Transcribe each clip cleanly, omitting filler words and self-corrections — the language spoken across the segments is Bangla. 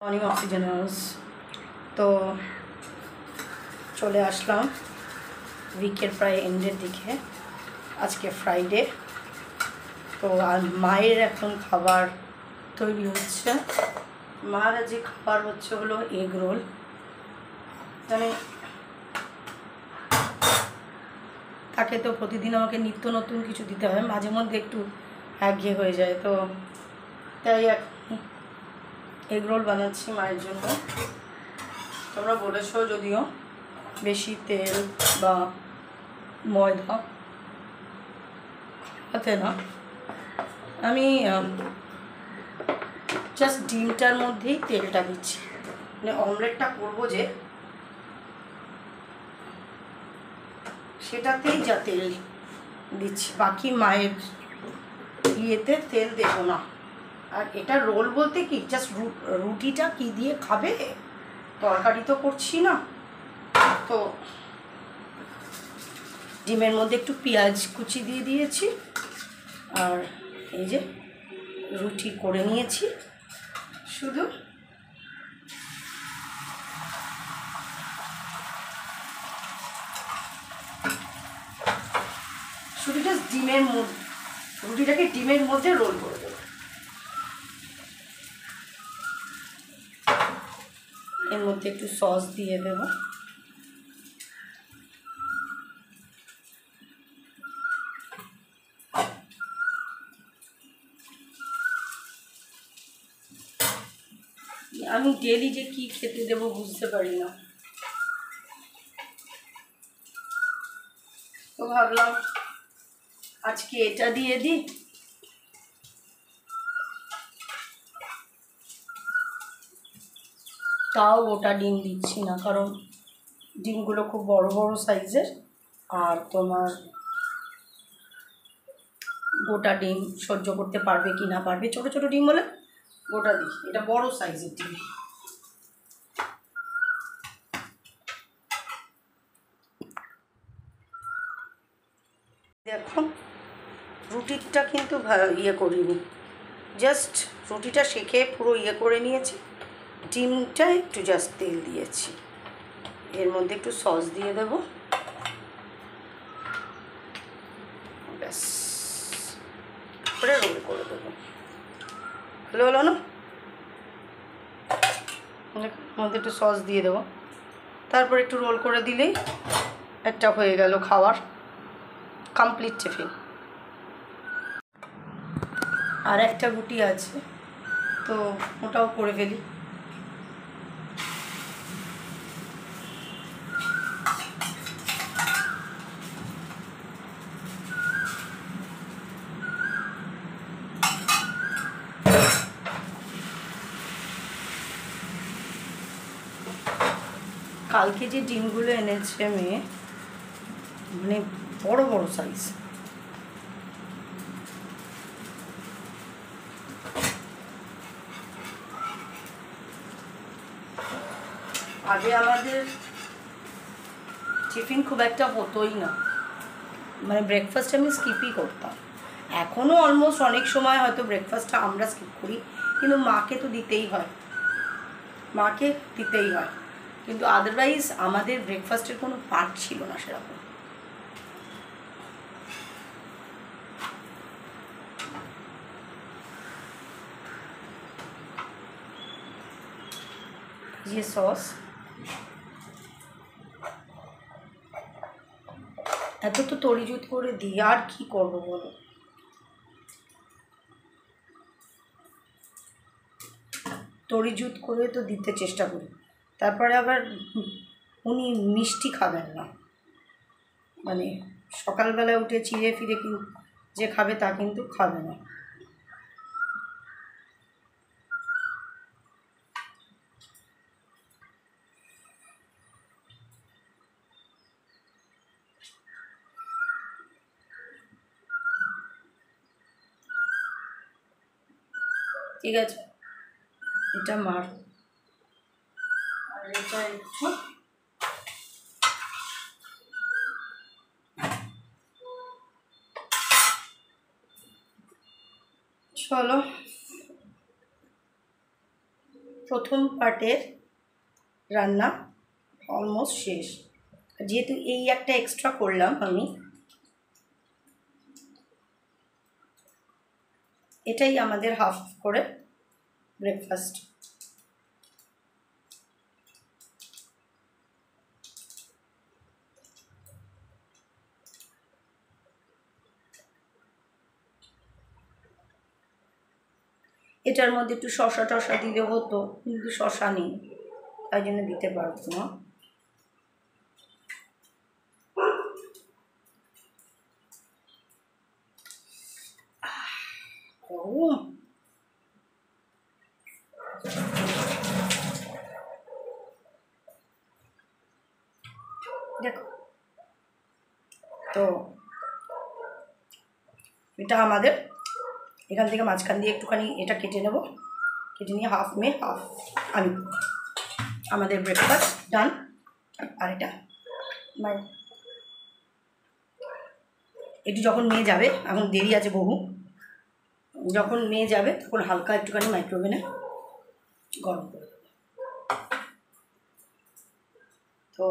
মর্নিং অক্সিজেনার্স। তো চলে আসলাম উইকের প্রায় এন্ডের দিকে। আজকে ফ্রাইডে। তো আর মায়ের এখন খাবার তৈরি হচ্ছে। মার আজকে খাবার হচ্ছে হলো এগ রোল। মানে তাকে তো প্রতিদিন আমাকে নিত্য নতুন কিছু দিতে হয়, মাঝে মধ্যে একটু একঘেয়ে হয়ে যায়। তো তাই এখন এগ রোল বানাচ্ছি মায়ের জন্য। তোমরা বলেছো যদিও বেশি তেল বা ময়দা খাওয়াতে না, আমি জাস্ট ডিমটার মধ্যেই তেলটা দিচ্ছি। মানে অমলেটটা করবো যে সেটাতেই যা তেল দিচ্ছি, বাকি মায়ের ইয়েতে তেল দেবো না। আর এটা রোল বলতে কি, জাস্ট রুটিটা কি দিয়ে খাবে, তরকারি তো করছি না। তো ডিমের মধ্যে একটু পেঁয়াজ কুচি দিয়ে দিয়েছি, আর এই যে রুটি করে নিয়েছি। শুধু জাস্ট ডিমের মধ্যে, রুটিটাকে ডিমের মধ্যে রোল করে দেবো। এর মধ্যে একটু সস দিয়ে দেব। আমি ডেলি যে কি খেতে দেব বুঝতে পারি না, তো ভাবলাম আজকে এটা দিয়ে দিই। তাও গোটা ডিম দিচ্ছি না, কারণ ডিমগুলো খুব বড় বড় সাইজের, আর তোমার গোটা ডিম সহ্য করতে পারবে কি না পারবে। ছোট ছোট ডিম হলে গোটা দিই, এটা বড় সাইজের ডিম। দেখো রুটিটা কিন্তু ইয়ে করিনি, জাস্ট রুটিটা সেঁকে পুরো ইয়ে করে নিয়েছি। ডিমটা একটু জাস্ট তেল দিয়েছি, এর মধ্যে একটু সস দিয়ে দেব, ব্যাস করে রোল করে দেবো। ভালো হলো না? মধ্যে একটু সস দিয়ে দেবো, তারপর একটু রোল করে দিলেই একটা হয়ে গেল খাওয়ার কমপ্লিট টিফিন। আর একটা রুটি আছে, তো ওটাও করে ফেলি। কালকে যে ডিমগুলো এনেছে মেয়ে, মানে বড় বড় সাইজ। আগে আমাদের টিফিন খুব একটা হতোই না, মানে ব্রেকফাস্ট আমি স্কিপই করতাম। এখনও অলমোস্ট অনেক সময় হয়তো ব্রেকফাস্টটা আমরা স্কিপ করি, কিন্তু মাকে তো দিতেই হয়, মাকে দিতেই হয়। কিন্তু আদারওয়াইজ আমাদের ব্রেকফাস্টের কোনো পার্ট ছিল না সেরকম। যে সস এত তো তরিজুত করে দিই, আর কি করবো বলো। তরিজুত করে তো দিতে চেষ্টা করি, তারপরে আবার উনি মিষ্টি খাবেন না, মানে সকালবেলা উঠে চিড়ে ফিরে যে খাবে তা কিন্তু খাবে না। ঠিক আছে, এটা মার, আর এটা একটু চলো প্রথম পার্টের রান্না অলমোস্ট শেষ। যেহেতু এই একটা এক্সট্রা করলাম আমি, এটাই আমাদের হাফ করে ব্রেকফাস্ট। এটার মধ্যে একটু শসা টসা দিলে হতো, কিন্তু শসা নেই, তাই জন্য দিতে পারবো না। দেখো তো এটা আমাদের এখান থেকে মাঝখান দিয়ে একটুখানি এটা কেটে নেব, কেটে নিয়ে হাফ মেয়ে হাফ আমি, আমাদের ব্রেকফাস্ট ডান। আর এটা এটি যখন মেয়ে যাবে, এখন দেরি আছে বহু, যখন মেয়ে যাবে তখন হালকা একটুখানি মাইক্রোওভেনে গরম করে দেবো। তো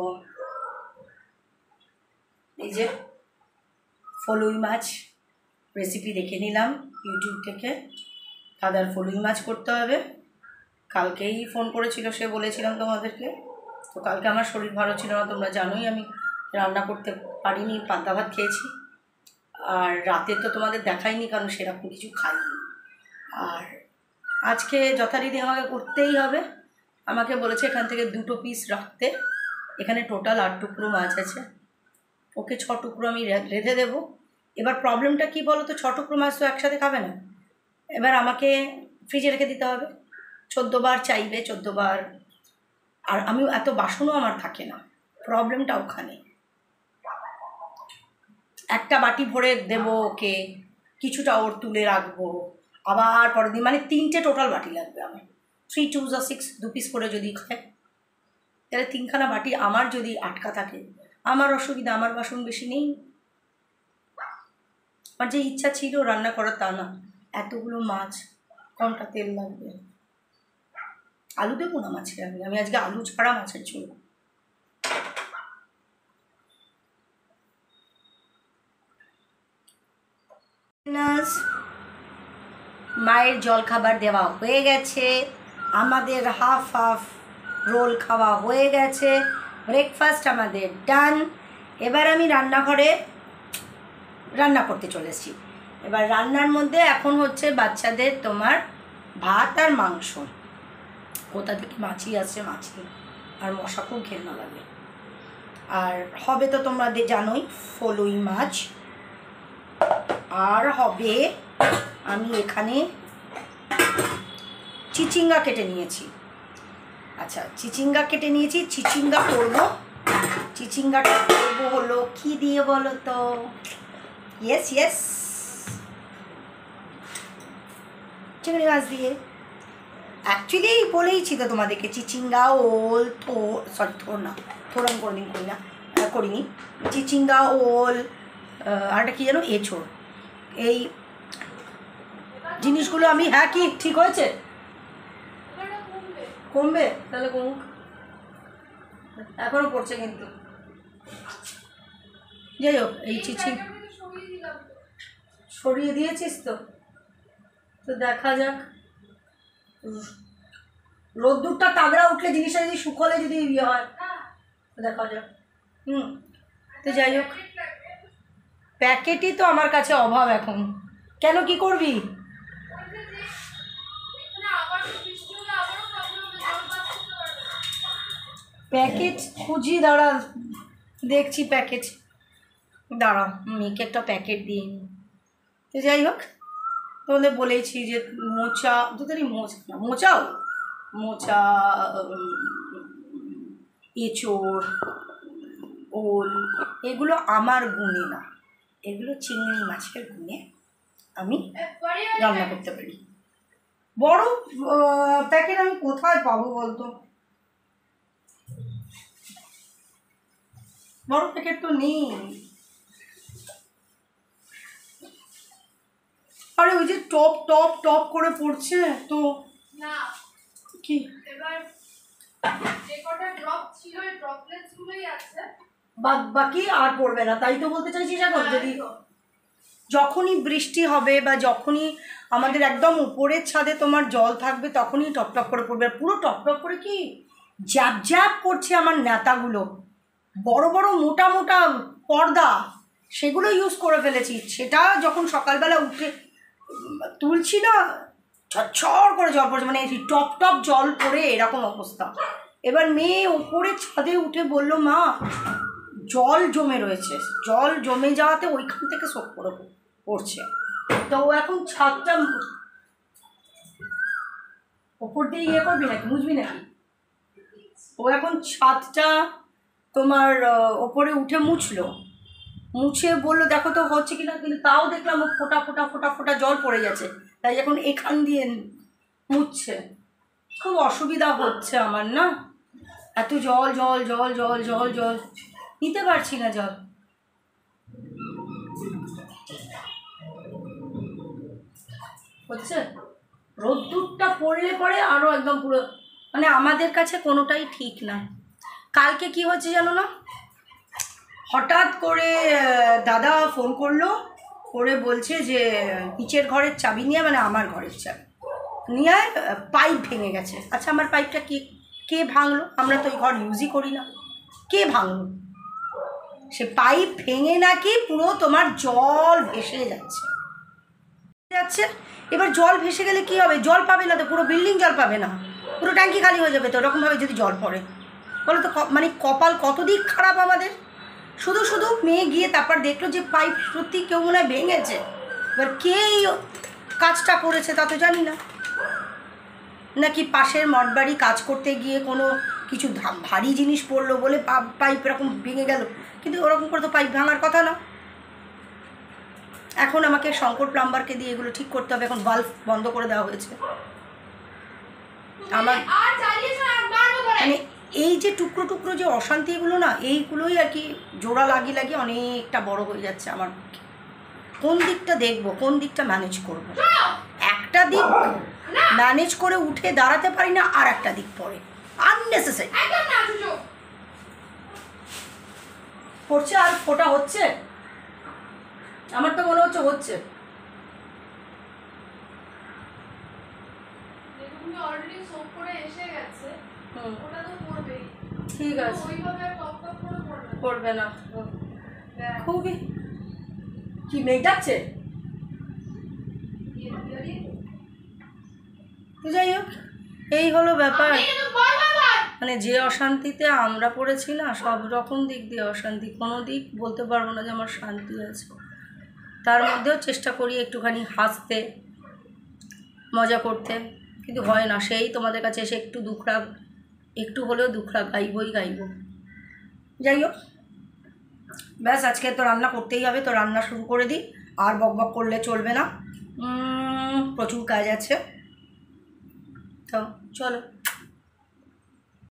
এই যে ফলুই মাছ রেসিপি দেখে নিলাম ইউটিউব থেকে। দাদার ফলুই মাছ করতে হবে, কালকেই ফোন করেছিল, সে বলেছিলাম তোমাদেরকে। তো কালকে আমার শরীর ভালো ছিল না, তোমরা জানোই আমি রান্না করতে পারিনি, পান্তা ভাত খেয়েছি। আর রাতে তো তোমাদের দেখাইনি, কারণ সেরকম কিছু খাইনি। আর আজকে যথারীতি আমাকে করতেই হবে। আমাকে বলেছে এখান থেকে 2 পিস রাখতে, এখানে টোটাল 8 টুকরো মাছ আছে, ওকে 6 টুকরো আমি রেঁধে দেবো। এবার প্রবলেমটা কি বলো তো, 6 টুকরো মাছ তো একসাথে খাবে না, এবার আমাকে ফ্রিজে রেখে দিতে হবে। 14 বার চাইবে, 14 বার। আর আমি এত বাসনও আমার থাকে না, প্রবলেমটা ওখানে। একটা বাটি ভরে দেবো ওকে, কিছুটা ওর তুলে রাখবো, আবার পরের দিন, মানে 3টে টোটাল বাটি লাগবে আমার। 3 2 6, 2 পিস করে যদি খায় তাহলে 3খানা বাটি আমার যদি আটকা থাকে, আমার অসুবিধা, আমার বাসন বেশি নেই। আমার যে ইচ্ছা ছিল রান্না করার তা না, এতগুলো মাছ কমটা তেল লাগবে। আলু দেবো না মাছের, আমি আজকে আলু ছাড়া মাছের ঝোল। মায়ের জল খাবার দেওয়া হয়ে গেছে, আমাদের হাফ হাফ রোল খাওয়া হয়ে গেছে, ব্রেকফাস্ট আমাদের ডান। এবার আমি রান্নাঘরে রান্না করতে চলেছি। এবার রান্নার মধ্যে এখন হচ্ছে বাচ্চাদের তোমার ভাত আর মাংস। কোথা থেকে মাছি আসছে, মাছি আর মশা খুব ঘেন্না লাগে। আর হবে তো তোমরা জানোই ফলুই মাছ, আর হবে আমি এখানে চিচিঙ্গা কেটে নিয়েছি। আচ্ছা, চিচিঙ্গা কেটে নিয়েছি, চিচিঙ্গা করবো। চিচিঙ্গাটা করবো হলো কি দিয়ে বলো তো? ইয়েস ইয়েস, চিংড়ি মাছ দিয়ে। অ্যাকচুয়ালি বলেইছি তো তোমাদেরকে, চিচিঙ্গা ওল থোর না, থোর আমি কোনোদিন করিনি। চিচিঙ্গা ওল আর একটা কী যেন এঁচোড়, এই জিনিসগুলো আমি, হ্যাঁ কি ঠিক হয়েছে? কমবে তাহলে কমুক, এখনও পড়ছে কিন্তু। যাই হোক, এই সরিয়ে দিয়েছিস তো দেখা যাক। রোদ্দুরটা তাগড়া উঠলে জিনিসটা যদি শুকোলে যদি ইয়ে হয় দেখা যাক। তো যাই হোক, প্যাকেটই তো আমার কাছে অভাব এখন। কেন, কি করবি? প্যাকেট খুঁজি, দাঁড়া দেখছি প্যাকেট, দাঁড়া মেয়েকে একটা প্যাকেট দিই। তো যাই হোক, তোমাদের বলেছি যে মোচা, তোদেরই মোচাও মোচা, এঁচোড়, ওল, এগুলো আমার গুণে না, এগুলো চিংড়ি মাছের গুণে আমি রান্না করতে পারি। বড় প্যাকেট আমি কোথায় পাবো বলতো? বড় প্যাকেট তো নেই। আরে ওই যে টপ টপ টপ করে পড়ছে তো, কি এবার যে কটা ড্রপ ছিল এই ড্রপলেটস গুলোই আছে, বাকি আর পড়বে না, তাই তো বলতে চাইছিস এখন? যদি যখনই বৃষ্টি হবে বা যখনই আমাদের একদম উপরের ছাদে তোমার জল থাকবে তখনই টপ টপ করে পড়বে। পুরো টপ টপ করে কি জ্যাপ জ্যাপ করছে আমার নেতাগুলো, বড় বড় মোটা মোটা পর্দা, সেগুলো ইউজ করে ফেলেছি। সেটা যখন সকালবেলা উঠে তুলছি না, ঝরঝর করে জল পড়ছে, মানে টপ টপ জল পড়ে এরকম অবস্থা। এবার মেয়ে ওপরের ছাদে উঠে বলল, মা জল জমে রয়েছে, জল জমে যাওয়াতে ওইখান থেকে শোক করে পড়ছে। তো ও এখন ছাদটা ওপর দিয়ে ইয়ে করবি নাকি, মুছবি নাকি? ও এখন ছাদটা তোমার ওপরে উঠে মুছলো, মুছে বললো দেখো তো হচ্ছে কিনা, কিন্তু তাও দেখলাম ও ফোটা ফোটা ফোটা ফোটা জল পড়ে গেছে, তাই এখন এখান দিয়ে মুছছে। খুব অসুবিধা হচ্ছে আমার না, এত জল জল জল জল জল জল, নিতে পারছি না জল। হচ্ছে রোদ্দুরটা পড়লে পরে আরও একদম পুরো, মানে আমাদের কাছে কোনোটাই ঠিক না। কালকে কি হচ্ছে জানো না, হঠাৎ করে দাদা ফোন করলো, করে বলছে যে নিচের ঘরের চাবি নিয়ে, মানে আমার ঘরের চাবি নিয়ে পাইপ ভেঙে গেছে। আচ্ছা আমার পাইপটা কে ভাঙলো? আমরা তো ওই ঘর ইউজই করি না, কে ভাঙলো? সে পাইপ ভেঙে নাকি পুরো তোমার জল ভেসে যাচ্ছে। এবার জল ভেসে গেলে কি হবে? জল পাবে না তো, পুরো বিল্ডিং জল পাবে না, পুরো ট্যাঙ্কি খালি হয়ে যাবে তো ওরকমভাবে যদি জল পড়ে। বলো তো মানে কপাল কত দিক খারাপ আমাদের। শুধু শুধু মেয়ে গিয়ে তারপর দেখলো যে পাইপ সত্যি কেউ মনে হয় ভেঙেছে। এবার কে এই কাজটা করেছে তা তো জানি না, নাকি পাশের মঠবাড়ি কাজ করতে গিয়ে কোনো কিছু ভারী জিনিস পড়লো বলে পাইপ এরকম ভেঙে গেল, কিন্তু ওরকম করে তো পাইপ ভাঙার কথা না। এখন আমাকে শঙ্কর প্লাম্বারকে দিয়ে এগুলো ঠিক করতে হবে। এখন বাল্ব বন্ধ করে দেওয়া হয়েছে আমার, মানে এই যে টুকরো টুকরো যে অশান্তি এগুলো না, এইগুলোই আর কি জোড়া লাগিয়ে অনেকটা বড় হয়ে যাচ্ছে আমার। কোন দিকটা দেখবো, কোন দিকটা ম্যানেজ করব? একটা দিক ম্যানেজ করে উঠে দাঁড়াতে পারি না, আর একটা দিক পড়ে আননেসেসারি পড়ছে। আর ফোটা হচ্ছে, আমার তো মনে হচ্ছে ঠিক আছে, পড়বে না। খুবই কি মেটাচ্ছে, যাই হোক এই হলো ব্যাপার। মানে যে অশান্তিতে আমরা পড়েছি না, সব রকম দিক দিয়ে অশান্তি, কোনো দিক বলতে পারবো না যে আমার শান্তি আছে। তার মধ্যেও চেষ্টা করি একটুখানি হাসতে, মজা করতে, কিন্তু হয় না। সেই তোমাদের কাছে এসে একটু হলেও দুখরা গাইবই গাইব। যাই হোক, ব্যাস আজকে তো রান্না করতেই হবে, তো রান্না শুরু করে দিই। আর বক বক করলে চলবে না, প্রচুর কাজ আছে, তো চলো।